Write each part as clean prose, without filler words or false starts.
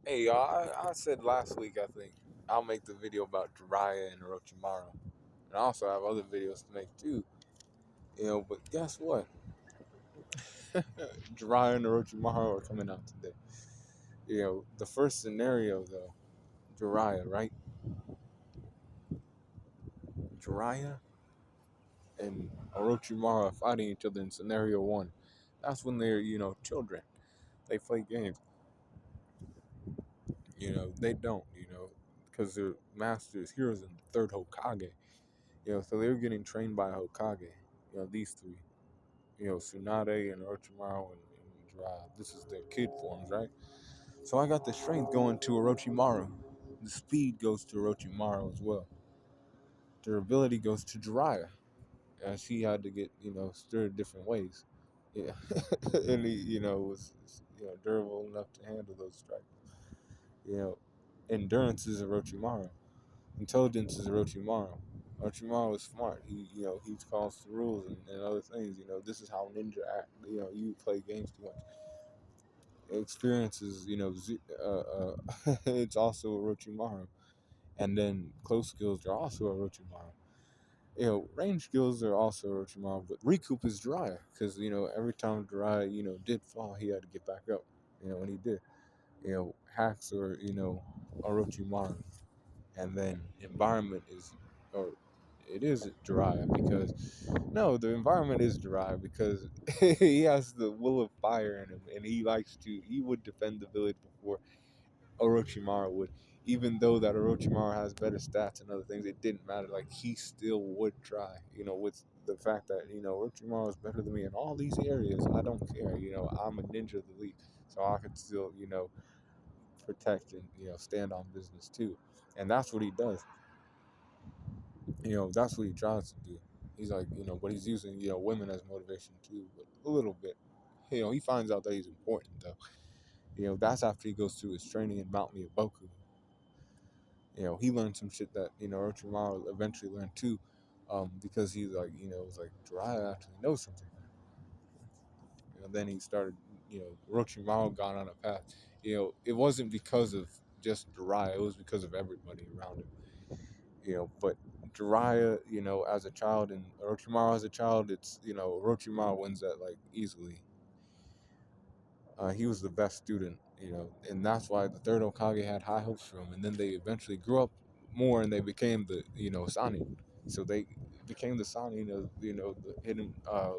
Hey y'all, I said last week I think I'll make the video about Jiraiya and Orochimaru. And I also have other videos to make too. But guess what? Jiraiya and Orochimaru are coming out today. The first scenario though, Jiraiya, right? Jiraiya and Orochimaru are fighting each other in scenario one. That's when they're, children. They play games. They don't, because they're masters, heroes, and the third Hokage. So they're getting trained by a Hokage. These three. Tsunade and Orochimaru and Jiraiya. This is their kid forms, right? So I got the strength going to Orochimaru. The speed goes to Orochimaru as well. Durability goes to Jiraiya, as he had to get, stirred different ways. Yeah, and he, was durable enough to handle those strikes. You know, Endurance is Orochimaru. Intelligence is Orochimaru. Orochimaru is smart. He calls the rules and other things. This is how ninja act. You play games too much. Experiences, it's also Orochimaru. And then close skills are also Orochimaru. Range skills are also Orochimaru, but recoup is Jiraiya because every time Jiraiya did fall, he had to get back up. When he did, hacks are Orochimaru, and then environment is or it is Jiraiya because no, the environment is Jiraiya because he has the will of fire in him, and he would defend the village before Orochimaru would. Even though that Orochimaru has better stats and other things, it didn't matter. Like he still would try. With the fact that Orochimaru is better than me in all these areas, I don't care. I'm a ninja of the league, so I could still protect and stand on business too. And that's what he does. That's what he tries to do. He's like, but he's using women as motivation too, but a little bit. He finds out that he's important though. That's after he goes through his training in Mount Miyaboku. He learned some shit that Orochimaru eventually learned too, because he's like, it was like Jiraiya actually knows something. Then he started, Orochimaru got on a path. It wasn't because of just Jiraiya; it was because of everybody around him. But Jiraiya, as a child, and Orochimaru as a child, it's Orochimaru wins that like easily. He was the best student, and that's why the third Hokage had high hopes for him. And then they eventually grew up more, and they became the Sanin. So they became the Sanin of the hidden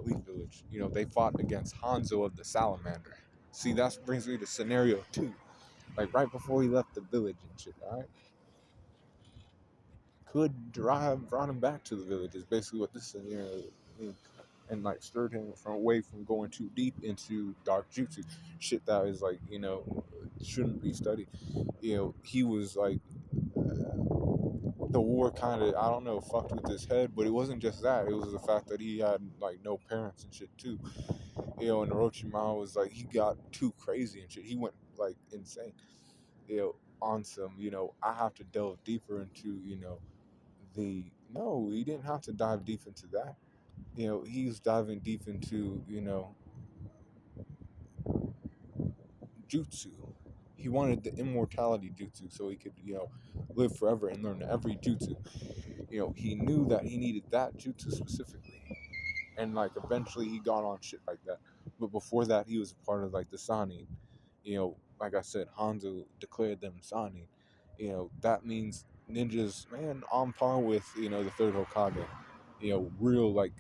Leaf Village. They fought against Hanzo of the Salamander. See, that brings me to scenario two, like right before he left the village and shit. All right, could Jiraiya have brought him back to the village? Is basically what this scenario means. And like stirred him from away from going too deep into dark jutsu, shit that is like shouldn't be studied. He was like the war kind of I don't know fucked with his head, but it wasn't just that. It was the fact that he had like no parents and shit too. And Orochimaru was like he got too crazy and shit. He went like insane. On some I have to delve deeper into the no, he didn't have to dive deep into that. He's diving deep into jutsu. He wanted the immortality jutsu so he could live forever and learn every jutsu. He knew that he needed that jutsu specifically, and like eventually he got on shit like that. But before that, he was a part of like the Sanin. Like I said, Hanzo declared them Sanin. That means ninjas, man, on par with the third Hokage. Real like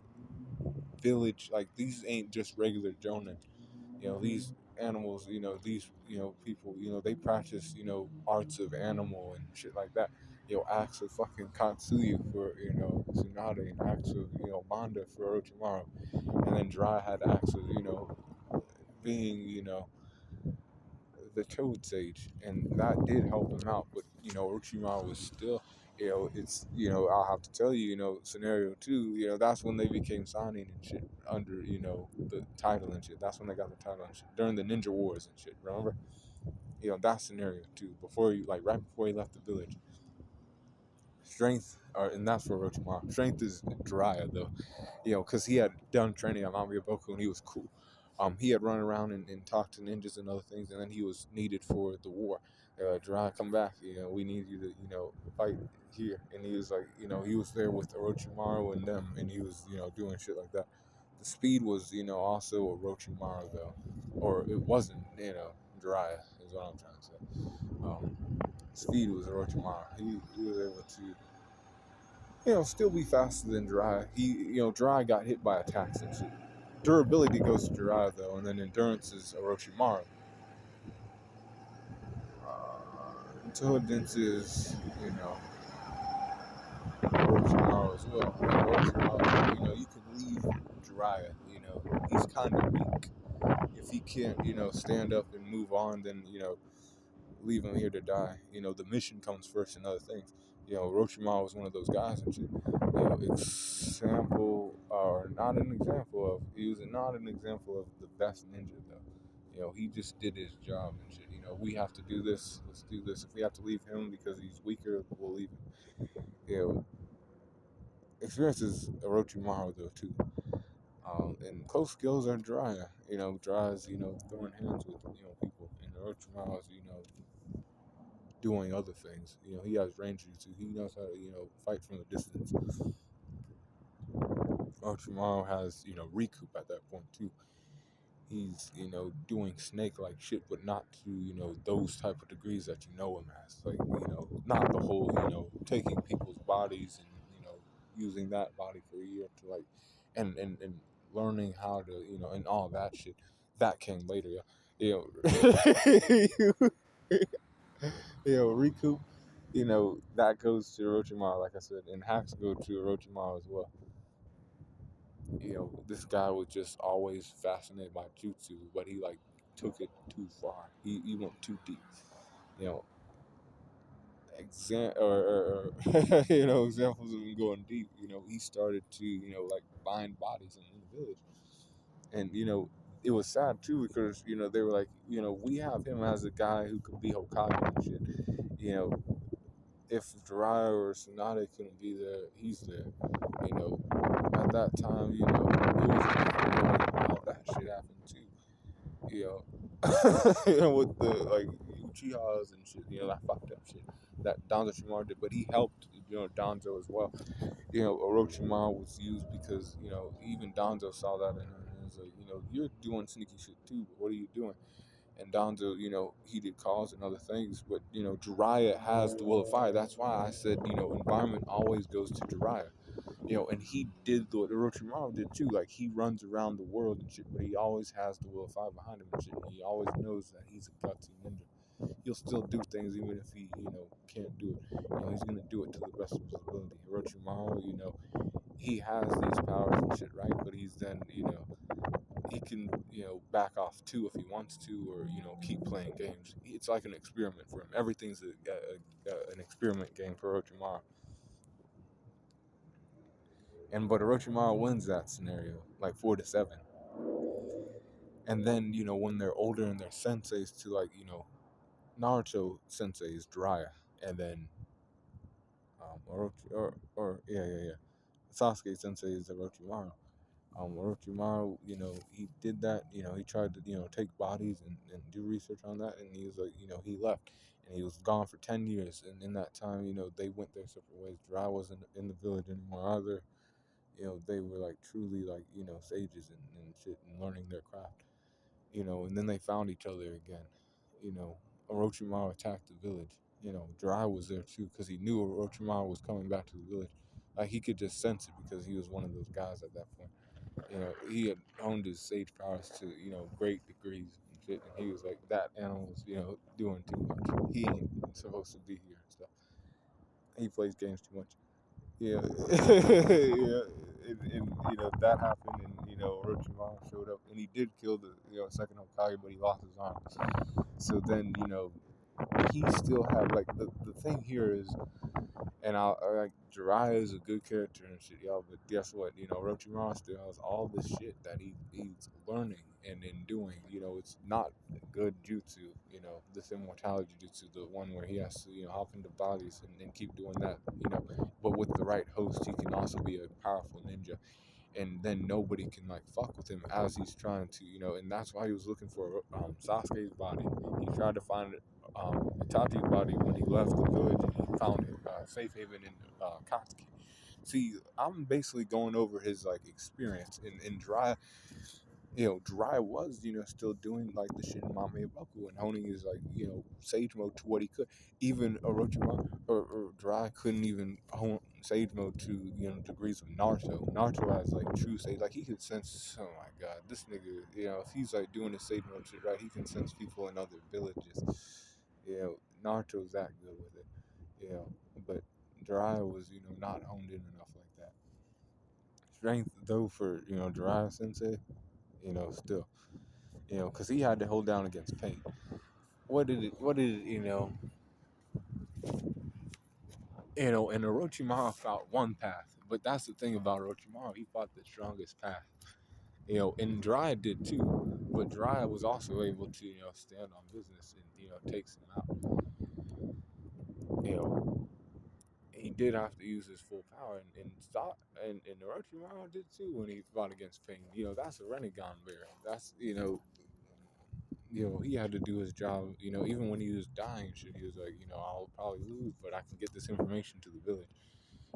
village, like these ain't just regular jonin. These animals, these people, they practice arts of animal and shit like that. Acts of fucking Katsuyu for Tsunade, and acts of Manda for Orochimaru, and then Dry had acts of being the Toad Sage, and that did help him out. But Orochimaru was still, it's I'll have to tell you, scenario two, that's when they became Sanin and shit under the title and shit. That's when they got the title and shit during the Ninja Wars and shit. Remember, that scenario too. Before you like right before he left the village. Strength, and that's for Orochimaru. Strength is Jiraiya though, because he had done training at Mount Miyaboku and he was cool. He had run around and talked to ninjas and other things, and then he was needed for the war. Jiraiya, come back. We need you to, fight here. And he was like, he was there with Orochimaru and them, and he was, doing shit like that. The speed was, also Orochimaru though, or it wasn't, Jiraiya is what I'm trying to say. Um, speed was Orochimaru. He was able to, still be faster than Jiraiya. Jiraiya got hit by attacks and shit. Durability goes to Jiraiya though, and then endurance is Orochimaru. Intelligence is, Orochimaru as well. Orochimaru, you can leave Jiraiya. He's kind of weak. If he can't, stand up and move on, then leave him here to die. The mission comes first and other things. Orochimaru was one of those guys and shit. Example or not an example of he was not an example of the best ninja though. He just did his job and shit. We have to do this. Let's do this. If we have to leave him because he's weaker, we'll leave him. Experience is Orochimaru though too. And close skills are Jiraiya. Jiraiya's throwing hands with people, and Orochimaru's doing other things. He has range jutsu. He knows how to fight from a distance. Orochimaru has recoup at that point too. He's doing snake like shit, but not to those type of degrees that him as. Like not the whole taking people's bodies and using that body for a year to like and learning how to and all that shit that came later. Yeah. Recoup. That goes to Orochimaru, like I said, and hacks go to Orochimaru as well. This guy was just always fascinated by jutsu, but he like took it too far. He went too deep. You know, examples of him going deep. He started to like find bodies in the village, and it was sad too because they were like we have him as a guy who could be Hokage and shit. If Jiraiya or Tsunade couldn't be there, he's there. At that time, it was before all that shit happened too. With the like Uchihas and shit, that fucked up shit that Danzo Shimar did, but he helped, Danzo as well. Orochimaru was used because, even Danzo saw that in him and was like, you're doing sneaky shit too, but what are you doing? And Danzo, he did cause and other things, but Jiraiya has the will of fire. That's why I said, environment always goes to Jiraiya. And he did what Orochimaru did too. Like he runs around the world and shit, but he always has the will of fire behind him and shit. He always knows that he's a gutsy ninja. He'll still do things even if he, can't do it. He's gonna do it to the best of his ability. Orochimaru, he has these powers and shit, right? But he's then, he can, back off too if he wants to, or keep playing games. It's like an experiment for him. Everything's an experiment game for Orochimaru. But Orochimaru wins that scenario, like 4-7. And then, when they're older and they're senseis to like, Naruto sensei is Jiraiya, and then Sasuke sensei is Orochimaru. Orochimaru, he did that, he tried to, take bodies and do research on that, and he was like, he left. And he was gone for 10 years, and in that time, they went their separate ways. Jiraiya wasn't in the village anymore either. They were like truly like, sages and shit and learning their craft. And then they found each other again. Orochimaru attacked the village. Jiraiya was there too because he knew Orochimaru was coming back to the village. Like he could just sense it because he was one of those guys at that point. He had honed his sage powers to, great degrees and shit. And he was like, that animal's, doing too much. He ain't supposed to be here and stuff. He plays games too much. Yeah, yeah, and that happened, and Orochimaru showed up, and he did kill the second Hokage, but he lost his arm. So then he still had like the thing here is, and I like Jiraiya is a good character and shit, y'all. But guess what? Orochimaru still has all this shit that he's learning and in doing. It's not good jutsu. This immortality jutsu, the one where he has to hop into bodies and keep doing that. But with the right host, he can also be a powerful ninja. And then nobody can like fuck with him as he's trying to, and that's why he was looking for Sasuke's body. He tried to find Itachi's body when he left the village and he found safe haven in Katsuki. See, I'm basically going over his like experience in dry. Dry was, still doing like the shit in Mame Baku and honing his like, sage mode to what he could. Even Orochimaru or Dry couldn't even hone sage mode to, degrees of Naruto. Naruto has like true sage, like he could sense, oh my god, this nigga, if he's like doing his sage mode shit right, he can sense people in other villages. Naruto's that good with it, but Dry was, not honed in enough like that. Strength though for, Dry Sensei, still. Because he had to hold down against pain. And Orochimaru fought one path, but that's the thing about Orochimaru, he fought the strongest path. And Jiraiya did too, but Jiraiya was also able to, stand on business and, takes him out. You know, he did have to use his full power, and Orochimaru did too when he fought against pain. That's a Renegon bear. That's, he had to do his job, even when he was dying, shit, he was like, I'll probably lose, but I can get this information to the village.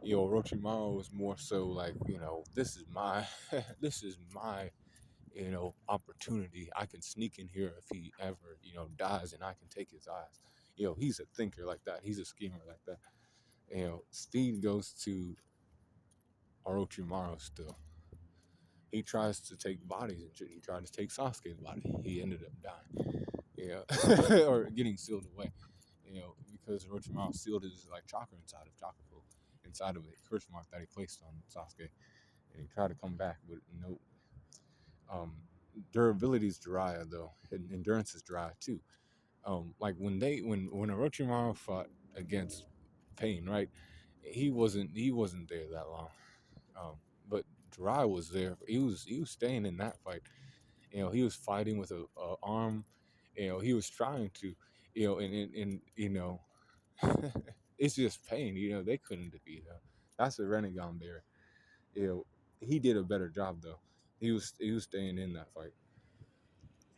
Orochimaru was more so like, this is my, this is my, opportunity. I can sneak in here if he ever, dies and I can take his eyes. He's a thinker like that. He's a schemer like that. Speed goes to Orochimaru still. He tries to take bodies and shit. He tried to take Sasuke's body. He ended up dying. Or getting sealed away, because Orochimaru sealed his like chakra inside of Chakra, inside of a curse mark that he placed on Sasuke, and he tried to come back, but no. Um, Durability is Jiraiya though, and endurance is Jiraiya too. Like when Orochimaru fought against Pain, right? He wasn't there that long. Um, but Jiraiya was there. He was staying in that fight. He was fighting with a arm. He was trying to, and it's just pain. They couldn't defeat him. That's a Renegon bear. He did a better job though. He was staying in that fight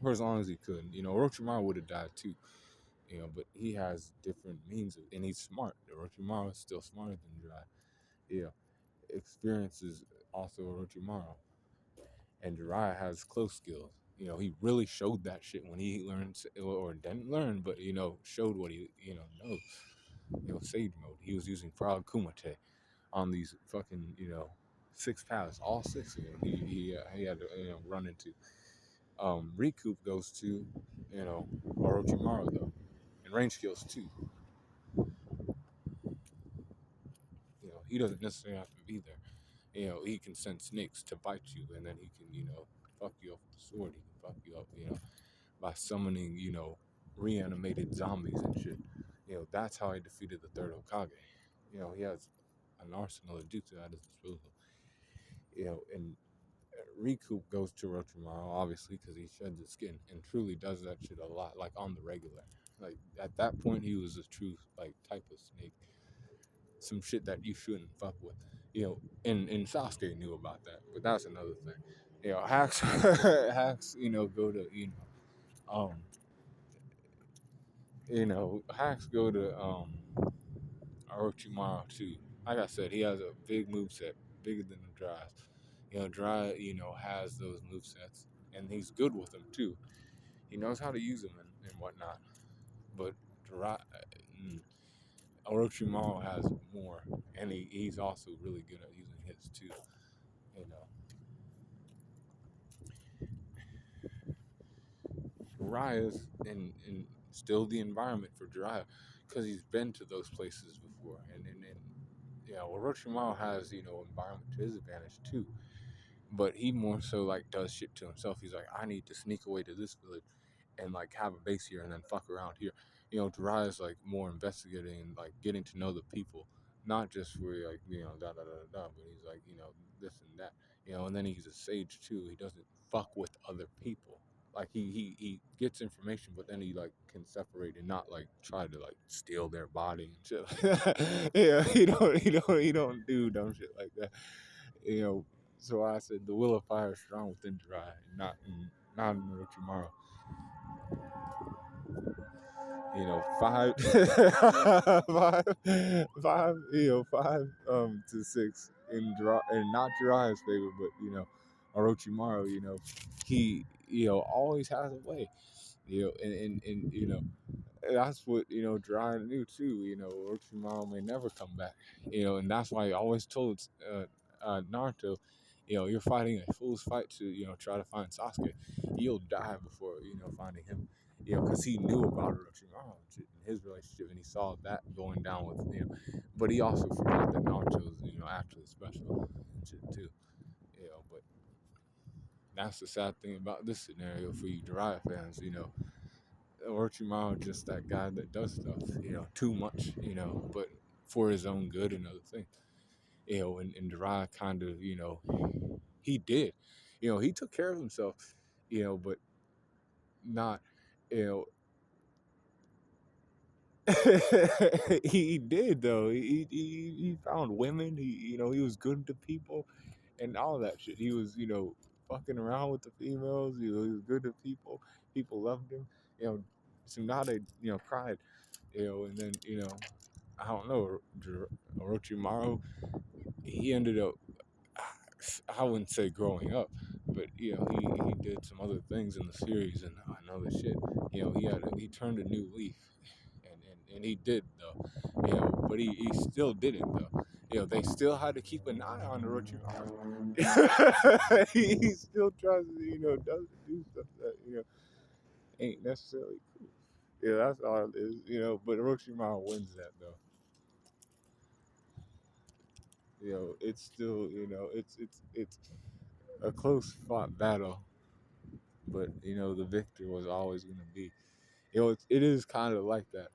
for as long as he could. Orochimaru would have died too. But he has different means and he's smart. Orochimaru is still smarter than Jiraiya. Experience is also Orochimaru. And Jiraiya has close skills. He really showed that shit when he learned, or didn't learn, but showed what he knows. Sage mode. He was using Frog Kumite on these fucking 6 paths, all six of them. He had to run into. Recoup goes to Orochimaru though, and range skills too. He doesn't necessarily have to be there. He can send snakes to bite you, and then he can, fuck you up with the sword. He can fuck you up, by summoning, reanimated zombies and shit. That's how he defeated the third Hokage. He has an arsenal of jutsu at his disposal. And Recoup goes to Orochimaru, obviously, because he sheds his skin and truly does that shit a lot, like on the regular. Like at that point, he was a true like type of snake. Some shit that you shouldn't fuck with. And Sasuke knew about that, but that's another thing. Hacks, hacks, go to, um, hacks go to, Orochimaru too. Like I said, he has a big move set, bigger than the Dry's. Dry, has those move sets, and he's good with them too. He knows how to use them and whatnot. But Dry, Orochimaru has more, and he's also really good at using his too. You know, Jiraiya's in still the environment for Jiraiya because he's been to those places before, and Orochimaru has environment to his advantage too, but he more so like does shit to himself. He's like, I need to sneak away to this village and like have a base here and then fuck around here. Jiraiya's like more investigating and like getting to know the people, not just for like da da da da, but he's like this and that, and then he's a sage too. He doesn't fuck with other people. Like he gets information, but then he like can separate and not like try to like steal their body and shit. Yeah, he don't do dumb shit like that. You know, so I said the will of fire is strong within Jiraiya, not in Orochimaru. Five, five to six in not Jiraiya's favor, but Orochimaru, he always has a way, and that's what Jiraiya knew too. Orochimaru may never come back. And that's why he always told Naruto, you're fighting a fool's fight to try to find Sasuke. You'll die before finding him. Because he knew about Orochimaru and his relationship, and he saw that going down with But he also forgot that Naruto was actually special and shit too. But that's the sad thing about this scenario for you Jiraiya fans. Orochimaru just that guy that does stuff, too much, but for his own good and other things. And Jiraiya kind of, he did. He took care of himself, but not, you know, he did though. He found women. He was good to people and all that shit. He was fucking around with the females. He was good to people. People loved him. Tsunade cried. And then I don't know, Orochimaru. He ended up, I wouldn't say growing up, but he did some other things in the series and another shit. He turned a new leaf, and he did though. But he still didn't though. They still had to keep an eye on Orochimaru. He still tries to does do stuff that ain't necessarily cool. That's all it is. But Orochimaru wins that though. It's still it's a close fought battle, but the victor was always going to be. It is kind of like that,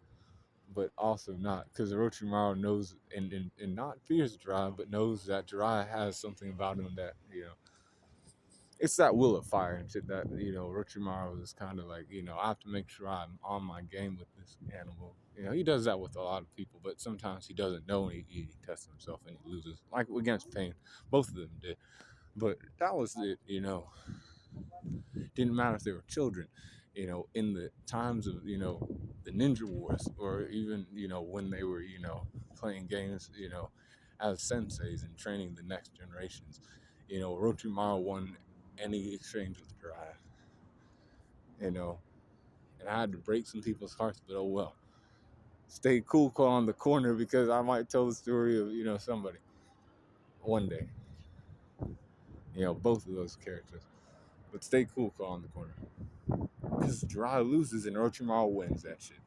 but also not, because Orochimaru knows and not fears Jiraiya, but knows that Jiraiya has something about him that it's that will of fire and shit that Orochimaru is kind of like I have to make sure I'm on my game with this animal. He does that with a lot of people, but sometimes he doesn't know and he tests himself and he loses, like against Pain. Both of them did, but that was it. Didn't matter if they were children, in the times of, the ninja wars, or even, when they were, playing games, as senseis and training the next generations. Orochimaru won any exchange with Jiraiya, and I had to break some people's hearts, but oh well. Stay cool on the corner, because I might tell the story of, somebody one day, both of those characters. But stay cool on the corner. Because Jiraiya loses and Orochimaru wins that shit.